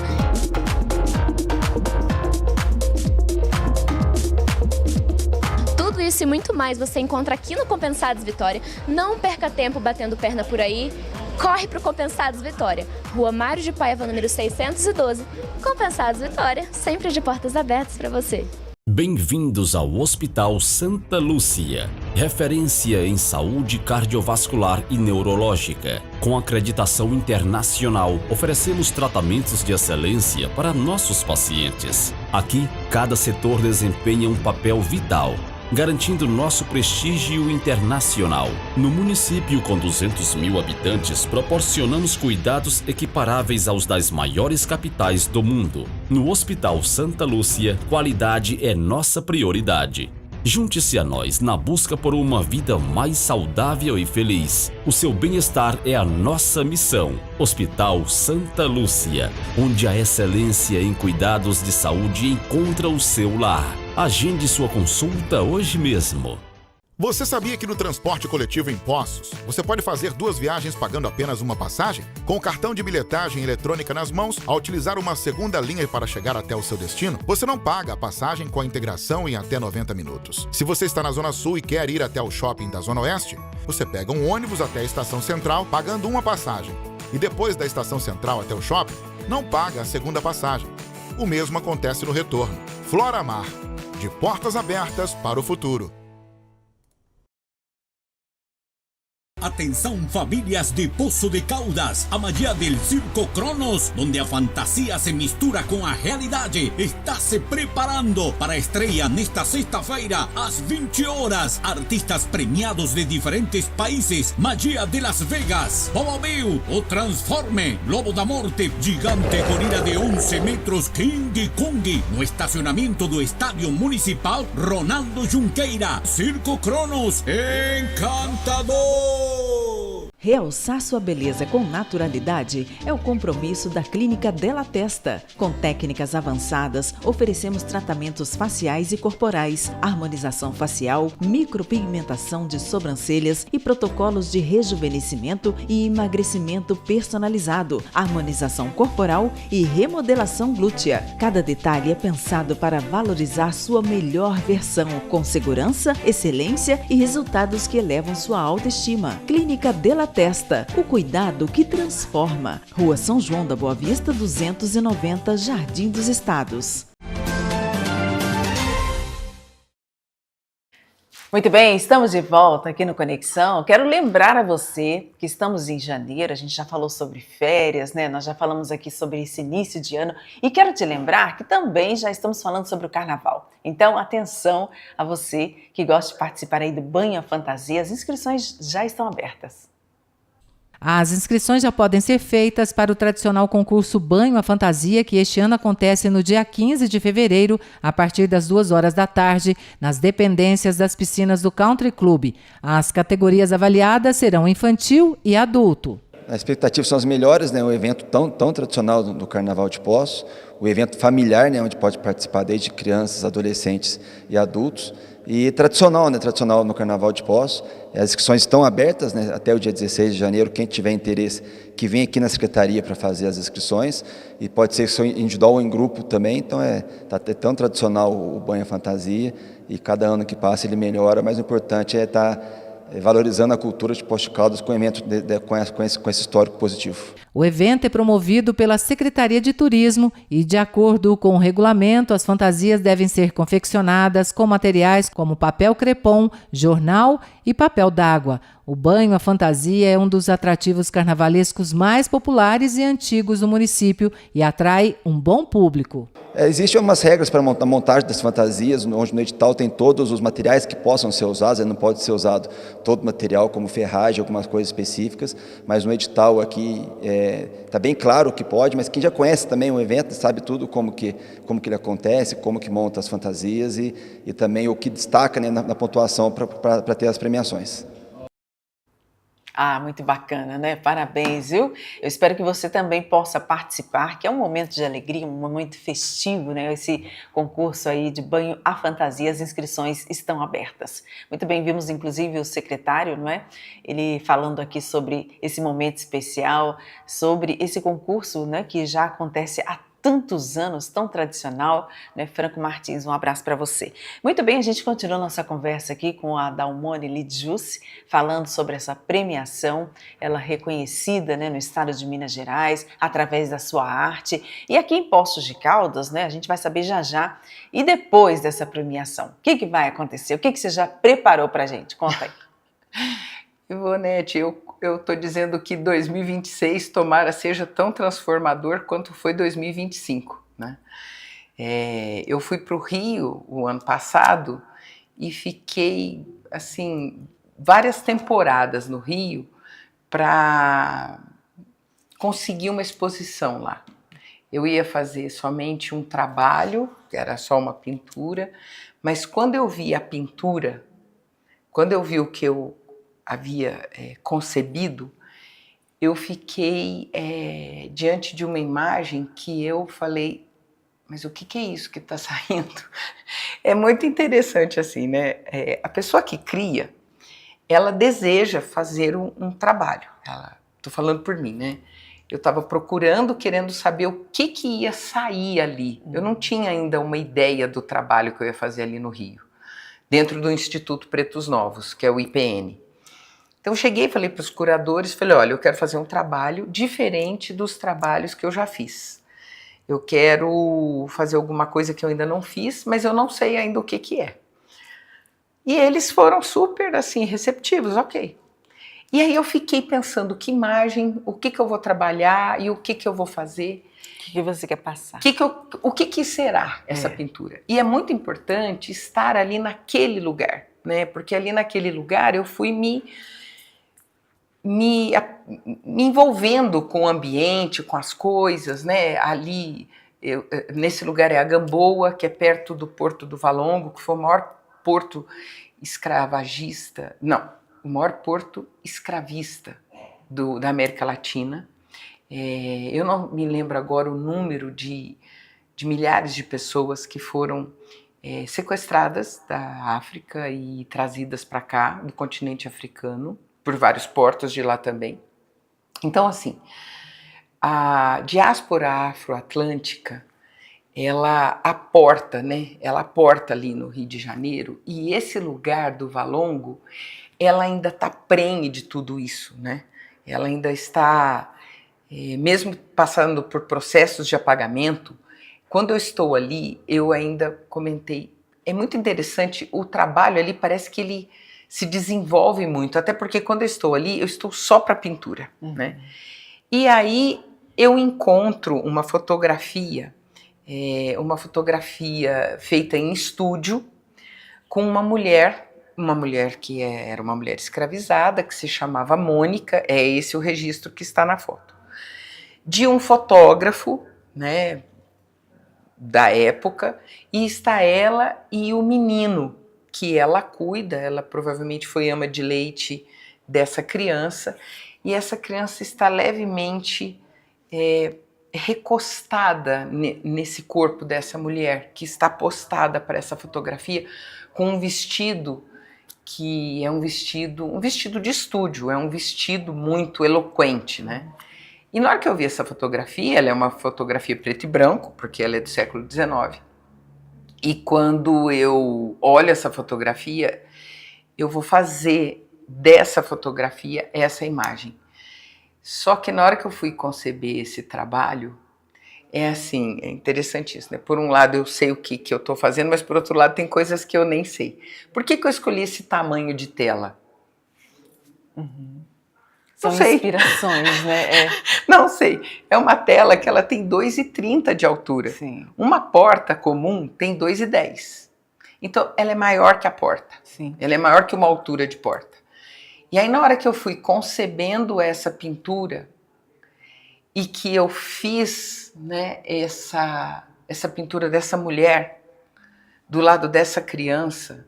Tudo isso e muito mais você encontra aqui no Compensados Vitória. Não perca tempo batendo perna por aí. Corre pro Compensados Vitória, Rua Mário de Paiva, número 612. Compensados Vitória, sempre de portas abertas para você. Bem-vindos ao Hospital Santa Lúcia, referência em saúde cardiovascular e neurológica. Com acreditação internacional, oferecemos tratamentos de excelência para nossos pacientes. Aqui, cada setor desempenha um papel vital. garantindo nosso prestígio internacional. No município com 200 mil habitantes, proporcionamos cuidados equiparáveis aos das maiores capitais do mundo. No Hospital Santa Lúcia, qualidade é nossa prioridade. Junte-se a nós na busca por uma vida mais saudável e feliz. O seu bem-estar é a nossa missão. Hospital Santa Lúcia, onde a excelência em cuidados de saúde encontra o seu lar. Agende sua consulta hoje mesmo. Você sabia que no transporte coletivo em Poços, você pode fazer 2 viagens pagando apenas uma passagem? Com o cartão de bilhetagem eletrônica nas mãos, ao utilizar uma segunda linha para chegar até o seu destino, você não paga a passagem com a integração em até 90 minutos. Se você está na Zona Sul e quer ir até o shopping da Zona Oeste, você pega um ônibus até a Estação Central pagando uma passagem. E depois da Estação Central até o shopping, não paga a segunda passagem. O mesmo acontece no retorno. Floramar, de portas abertas para o futuro. Atenção familias de Poço de Caldas, a magia del Circo Cronos, donde a fantasía se mistura com a realidade, está se preparando para a estreia nesta sexta-feira às 20 horas. Artistas premiados de diferentes países, Magia de Las Vegas, Bobomeu, o Transforme, Lobo da Morte, Gigante Gorila de 11 metros, King Kong, no estacionamento do Estádio Municipal Ronaldo Junqueira. Circo Cronos, encantador! Realçar sua beleza com naturalidade é o compromisso da Clínica Della Testa. Com técnicas avançadas, oferecemos tratamentos faciais e corporais, harmonização facial, micropigmentação de sobrancelhas e protocolos de rejuvenescimento e emagrecimento personalizado, harmonização corporal e remodelação glútea. Cada detalhe é pensado para valorizar sua melhor versão, com segurança, excelência e resultados que elevam sua autoestima. Clínica Della Testa, o cuidado que transforma. Rua São João da Boa Vista, 290, Jardim dos Estados. Muito bem, estamos de volta aqui no Conexão. Quero lembrar a você que estamos em janeiro, a gente já falou sobre férias, né? Nós já falamos aqui sobre esse início de ano e quero te lembrar que também já estamos falando sobre o Carnaval. Então, atenção a você que gosta de participar aí do Banho à Fantasia, as inscrições já estão abertas. As inscrições já podem ser feitas para o tradicional concurso Banho à Fantasia, que este ano acontece no dia 15 de fevereiro, a partir das 2 horas da tarde, nas dependências das piscinas do Country Club. As categorias avaliadas serão infantil e adulto. As expectativas são as melhores, né? Um evento tão tradicional do Carnaval de Poços, o evento familiar, né? Onde pode participar desde crianças, adolescentes e adultos. E tradicional, né? Tradicional no Carnaval de Poços. As inscrições estão abertas, né? Até o dia 16 de janeiro. Quem tiver interesse, que vem aqui na Secretaria para fazer as inscrições. E pode ser individual ou em grupo também. Então tá tão tradicional o Banho à Fantasia. E cada ano que passa ele melhora, mas o importante é estar valorizando a cultura de Poços de Caldas com esse histórico positivo. O evento é promovido pela Secretaria de Turismo e, de acordo com o regulamento, as fantasias devem ser confeccionadas com materiais como papel crepom, jornal e papel d'água. O Banho à Fantasia é um dos atrativos carnavalescos mais populares e antigos do município e atrai um bom público. Existem umas regras para a montagem das fantasias, onde no edital tem todos os materiais que possam ser usados, não pode ser usado todo material como ferragem, algumas coisas específicas, mas no edital aqui está bem claro o que pode, mas quem já conhece também o evento sabe tudo como que ele acontece, como que monta as fantasias e também o que destaca, né, na pontuação para ter as premiações. Ah, muito bacana, né? Parabéns, viu? Eu espero que você também possa participar, que é um momento de alegria, um momento festivo, né? Esse concurso aí de Banho à Fantasia, as inscrições estão abertas. Muito bem, vimos inclusive o secretário, não é? Ele falando aqui sobre esse momento especial, sobre esse concurso, né? Que já acontece há tantos anos, tão tradicional, né? Franco Martins, um abraço para você. Muito bem, a gente continua nossa conversa aqui com a Dalmone Lidjucci, falando sobre essa premiação, ela reconhecida, né, no estado de Minas Gerais, através da sua arte. E aqui em Poços de Caldas, né, a gente vai saber já. E depois dessa premiação, o que vai acontecer? O que você já preparou para a gente? Conta aí. Ivonete, eu estou dizendo que 2026 tomara seja tão transformador quanto foi 2025, né? Eu fui para o Rio o ano passado e fiquei, assim, várias temporadas no Rio para conseguir uma exposição lá. Eu ia fazer somente um trabalho, que era só uma pintura, mas quando eu vi a pintura, quando eu vi o que eu havia concebido, eu fiquei diante de uma imagem que eu falei, mas o que é isso que está saindo? É muito interessante assim, né? A pessoa que cria, ela deseja fazer um trabalho. Estou falando por mim, né? Eu estava procurando, querendo saber o que ia sair ali. Eu não tinha ainda uma ideia do trabalho que eu ia fazer ali no Rio, dentro do Instituto Pretos Novos, que é o IPN. Então eu cheguei e falei para os curadores, falei, olha, eu quero fazer um trabalho diferente dos trabalhos que eu já fiz. Eu quero fazer alguma coisa que eu ainda não fiz, mas eu não sei ainda o que é. E eles foram super, assim, receptivos, ok. E aí eu fiquei pensando que imagem, o que eu vou trabalhar e o que eu vou fazer. O que você quer passar? O que será essa pintura? E é muito importante estar ali naquele lugar, né? Porque ali naquele lugar eu fui me envolvendo com o ambiente, com as coisas, né? Ali, nesse lugar é a Gamboa, que é perto do Porto do Valongo, que foi o maior porto escravagista, não, o maior porto escravista da América Latina. Eu não me lembro agora o número de milhares de pessoas que foram sequestradas da África e trazidas para cá, do continente africano, por vários portos de lá também. Então, assim, a diáspora afro-atlântica, ela aporta, né? Ela aporta ali no Rio de Janeiro, e esse lugar do Valongo, ela ainda está prenhe de tudo isso, né? Ela ainda está, mesmo passando por processos de apagamento. Quando eu estou ali, eu ainda comentei, é muito interessante, o trabalho ali parece que ele se desenvolve muito, até porque quando eu estou ali, eu estou só para pintura, né? E aí eu encontro uma fotografia feita em estúdio com uma mulher que era uma mulher escravizada, que se chamava Mônica, é esse o registro que está na foto, de um fotógrafo, né, da época, e está ela e o menino que ela cuida, ela provavelmente foi ama de leite dessa criança, e essa criança está levemente recostada nesse corpo dessa mulher, que está postada para essa fotografia, com um vestido que é um vestido de estúdio, é um vestido muito eloquente, né? E na hora que eu vi essa fotografia, ela é uma fotografia preto e branco, porque ela é do século XIX, e quando eu olho essa fotografia, eu vou fazer dessa fotografia essa imagem. Só que na hora que eu fui conceber esse trabalho, é assim, é interessantíssimo, né? Por um lado eu sei o que eu estou fazendo, mas por outro lado tem coisas que eu nem sei. Por que eu escolhi esse tamanho de tela? São inspirações, né? Não sei. É uma tela que ela tem 2,30 de altura. Sim. Uma porta comum tem 2,10. Então, ela é maior que a porta. Sim. Ela é maior que uma altura de porta. E aí, na hora que eu fui concebendo essa pintura e que eu fiz, né, essa pintura dessa mulher do lado dessa criança,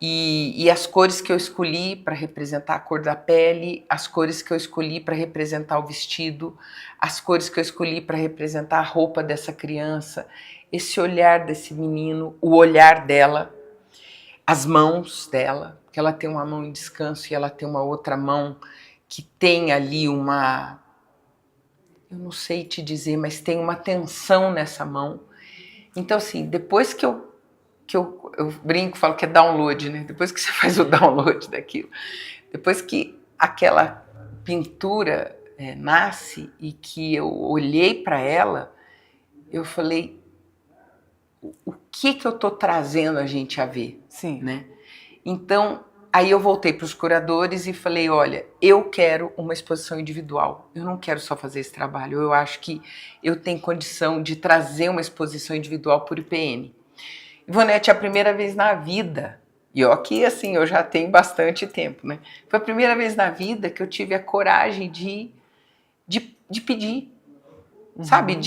e as cores que eu escolhi para representar a cor da pele, as cores que eu escolhi para representar o vestido, as cores que eu escolhi para representar a roupa dessa criança, esse olhar desse menino, o olhar dela, as mãos dela, que ela tem uma mão em descanso e ela tem uma outra mão que tem ali eu não sei te dizer, mas tem uma tensão nessa mão. Então, assim, depois que eu brinco, falo que é download, né? Depois que você faz o download daquilo, depois que aquela pintura nasce e que eu olhei para ela, eu falei, o que eu estou trazendo a gente a ver? Sim. Né? Então, aí eu voltei para os curadores e falei, olha, eu quero uma exposição individual, eu não quero só fazer esse trabalho, eu acho que eu tenho condição de trazer uma exposição individual por IPN. Ivonete, a primeira vez na vida, e eu aqui, assim, eu já tenho bastante tempo, né? Foi a primeira vez na vida que eu tive a coragem de pedir, sabe?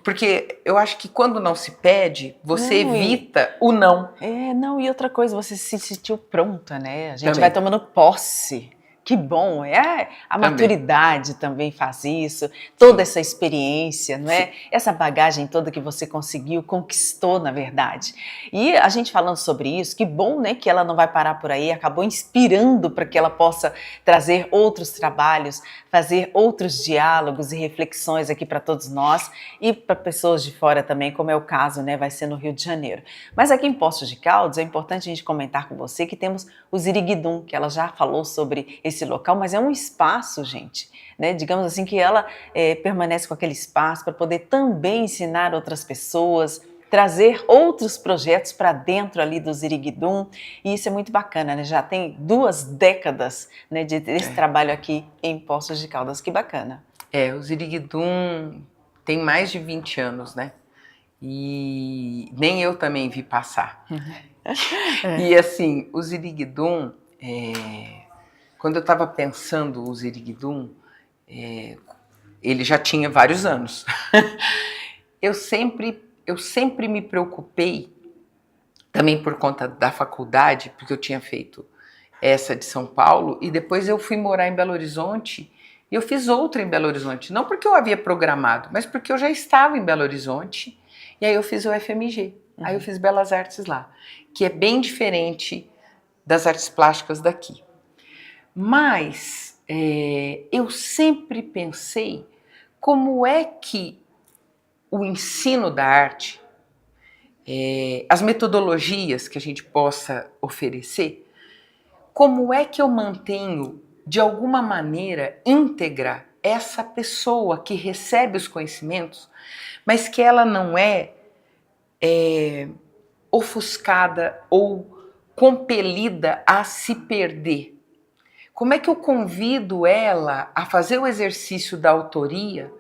Porque eu acho que quando não se pede, você evita o não. Não, e outra coisa, você se sentiu pronta, né? A gente Também. vai tomando posse. Que bom, a maturidade também faz isso, toda essa experiência, não é? Essa bagagem toda que você conseguiu, conquistou, na verdade. E a gente falando sobre isso, que bom, né, que ela não vai parar por aí, acabou inspirando para que ela possa trazer outros trabalhos, fazer outros diálogos e reflexões aqui para todos nós e para pessoas de fora também, como é o caso, né, vai ser no Rio de Janeiro. Mas aqui em Poços de Caldas é importante a gente comentar com você que temos o Ziriguidum, que ela já falou sobre esse local, mas é um espaço, gente, né? Digamos assim que ela permanece com aquele espaço para poder também ensinar outras pessoas, trazer outros projetos para dentro ali do Ziriguidum, e isso é muito bacana, né? Já tem 2 décadas, né, desse trabalho aqui em Poços de Caldas, que bacana. O Ziriguidum tem mais de 20 anos, né? E nem eu também vi passar. E assim, o Ziriguidum, quando eu estava pensando o Ziriguidum, ele já tinha vários anos. Eu sempre me preocupei, também por conta da faculdade, porque eu tinha feito essa de São Paulo, e depois eu fui morar em Belo Horizonte, e eu fiz outra em Belo Horizonte, não porque eu havia programado, mas porque eu já estava em Belo Horizonte, e aí eu fiz o FMG, aí eu fiz Belas Artes lá, que é bem diferente das artes plásticas daqui. Mas eu sempre pensei como é que o ensino da arte, as metodologias que a gente possa oferecer, como é que eu mantenho, de alguma maneira, íntegra essa pessoa que recebe os conhecimentos, mas que ela não é ofuscada ou compelida a se perder. Como é que eu convido ela a fazer o exercício da autoria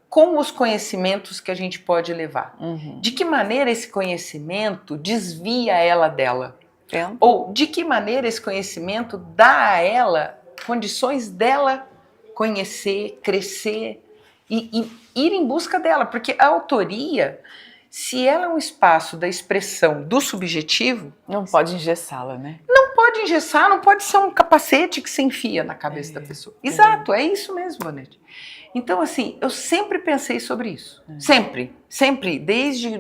com os conhecimentos que a gente pode levar? De que maneira esse conhecimento desvia ela dela? Ou de que maneira esse conhecimento dá a ela condições dela conhecer, crescer e ir em busca dela? Porque a autoria, se ela é um espaço da expressão do subjetivo... Não pode engessá-la, né? Não pode engessar, não pode ser um capacete que se enfia na cabeça da pessoa. Exato, é isso mesmo, Vanete. Então, assim, eu sempre pensei sobre isso. Sempre, desde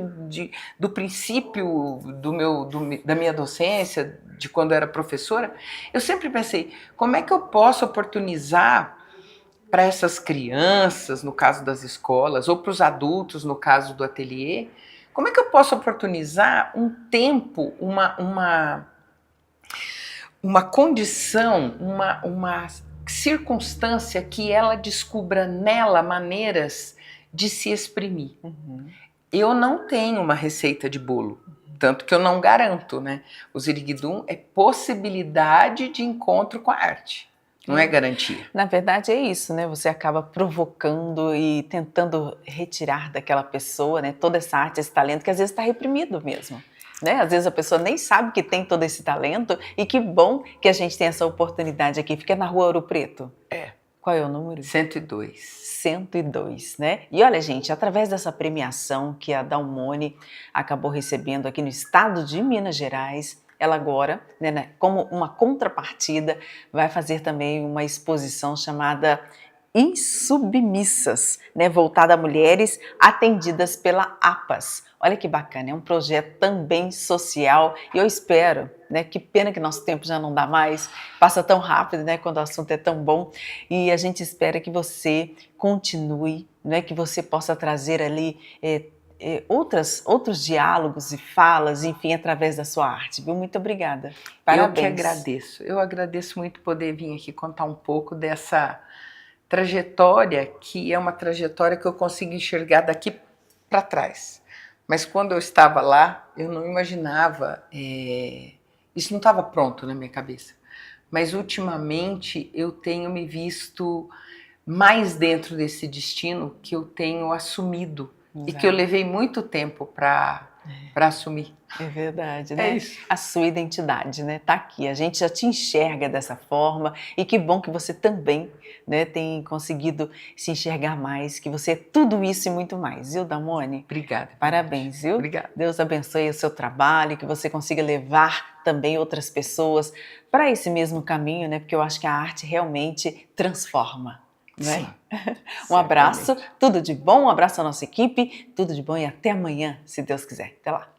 do princípio da minha docência, de quando eu era professora, eu sempre pensei, como é que eu posso oportunizar para essas crianças, no caso das escolas, ou para os adultos, no caso do ateliê, como é que eu posso oportunizar um tempo, uma condição, uma circunstância que ela descubra nela maneiras de se exprimir. Eu não tenho uma receita de bolo, tanto que eu não garanto, né? O Ziriguidum é possibilidade de encontro com a arte, não é garantia. Na verdade é isso, né? Você acaba provocando e tentando retirar daquela pessoa, né, toda essa arte, esse talento que às vezes está reprimido mesmo. Né? Às vezes a pessoa nem sabe que tem todo esse talento, e que bom que a gente tem essa oportunidade aqui. Fica na Rua Ouro Preto. Qual é o número? 102. 102, né? E olha, gente, através dessa premiação que a Dalmone acabou recebendo aqui no estado de Minas Gerais, ela agora, né, como uma contrapartida, vai fazer também uma exposição chamada Insubmissas, né, voltada a mulheres atendidas pela APAS. Olha que bacana, é um projeto também social, e eu espero, né, que pena que nosso tempo já não dá mais, passa tão rápido, né, quando o assunto é tão bom, e a gente espera que você continue, né, que você possa trazer ali outros diálogos e falas, enfim, através da sua arte, viu? Muito obrigada. Parabéns. Eu que agradeço. Eu agradeço muito poder vir aqui contar um pouco dessa trajetória, que é uma trajetória que eu consigo enxergar daqui para trás. Mas quando eu estava lá, eu não imaginava, isso não estava pronto na minha cabeça. Mas ultimamente eu tenho me visto mais dentro desse destino que eu tenho assumido. Exato. E que eu levei muito tempo para assumir. É verdade, É né? isso. A sua identidade, né? Tá aqui, a gente já te enxerga dessa forma e que bom que você também, né, tem conseguido se enxergar mais, que você é tudo isso e muito mais, viu, Damone? Obrigada. Parabéns, viu? Obrigado. Deus abençoe o seu trabalho, que você consiga levar também outras pessoas para esse mesmo caminho, né? Porque eu acho que a arte realmente transforma. Né? Um abraço, tudo de bom, um abraço à nossa equipe, tudo de bom e até amanhã, se Deus quiser. Até lá.